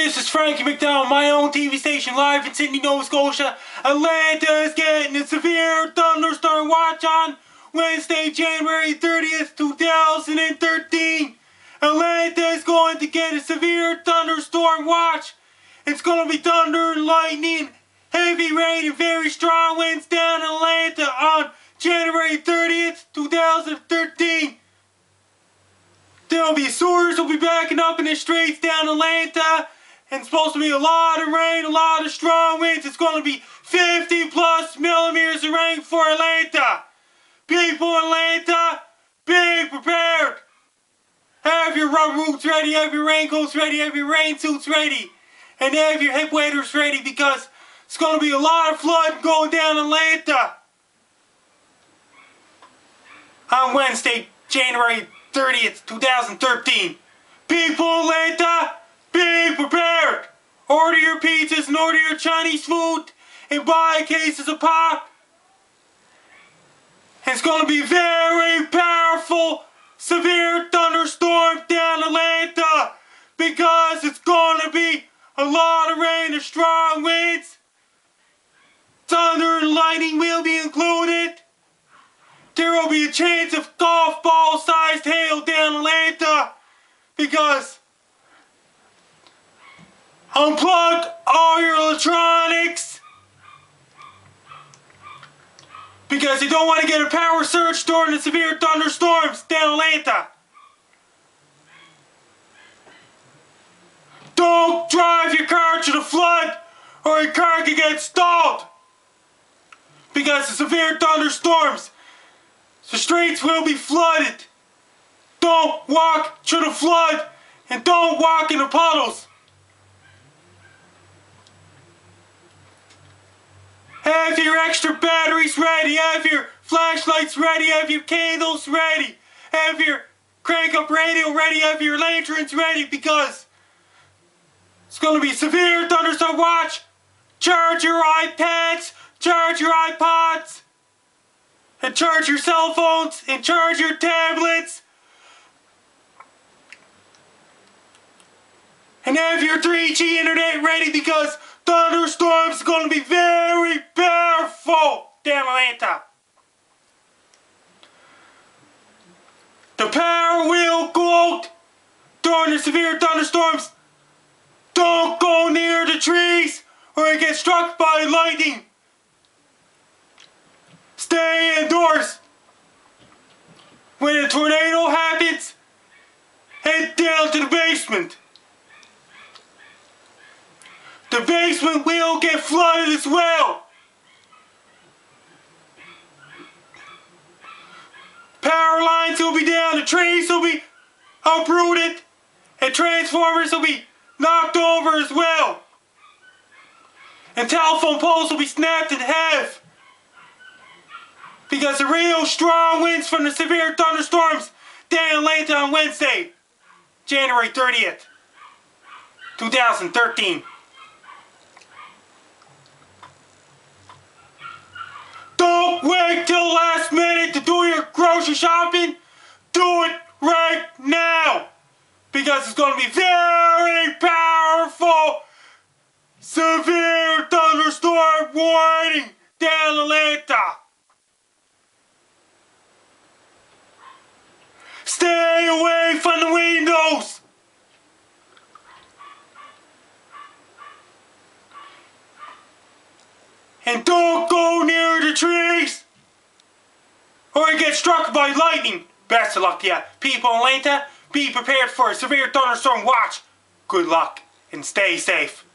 This is Frankie McDowell, my own TV station live in Sydney, Nova Scotia. Atlanta is getting a severe thunderstorm watch on Wednesday, January 30th, 2013. Atlanta is going to get a severe thunderstorm watch. It's going to be thunder and lightning, heavy rain and very strong winds down in Atlanta on January 30th, 2013. There'll be sewers will be backing up in the streets down in Atlanta. And it's supposed to be a lot of rain, a lot of strong winds. It's going to be 50 plus millimeters of rain for Atlanta. People in Atlanta, be prepared. Have your rubber boots ready, have your raincoats ready, have your rain suits ready. And have your hip waders ready because it's going to be a lot of flood going down in Atlanta. On Wednesday, January 30th, 2013. People in Atlanta, be prepared! Order your pizzas and order your Chinese food and buy cases of pop. It's going to be very powerful, severe thunderstorm down Atlanta because it's going to be a lot of rain and strong winds. Thunder and lightning will be included. There will be a chance of golf ball sized hail down Atlanta because unplug all your electronics because you don't want to get a power surge during the severe thunderstorms down Atlanta. Don't drive your car to the flood or your car can get stalled because of severe thunderstorms. The streets will be flooded. Don't walk to the flood and don't walk in the puddles. Have your extra batteries ready, have your flashlights ready, have your candles ready, have your crank up radio ready, have your lanterns ready because it's going to be severe thunderstorm watch. Charge your iPads, charge your iPods, and charge your cell phones, and charge your tablets. And have your 3G internet ready because thunderstorms are going to be very powerful down Atlanta. The power will go out during the severe thunderstorms. Don't go near the trees or you get struck by lightning. Stay indoors. When a tornado happens, head down to the basement. The basement will get flooded as well. Power lines will be down, the trees will be uprooted, and transformers will be knocked over as well. And telephone poles will be snapped in half. Because the real strong winds from the severe thunderstorms down in Atlanta on Wednesday, January 30th, 2013. Don't wait till the last minute to do your grocery shopping. Do it right now. Because it's going to be very powerful, severe thunderstorm warning down in Atlanta. Stay away from the windows. And don't go near the trees or you get struck by lightning. Best of luck to you. People in Atlanta, be prepared for a severe thunderstorm watch. Good luck and stay safe.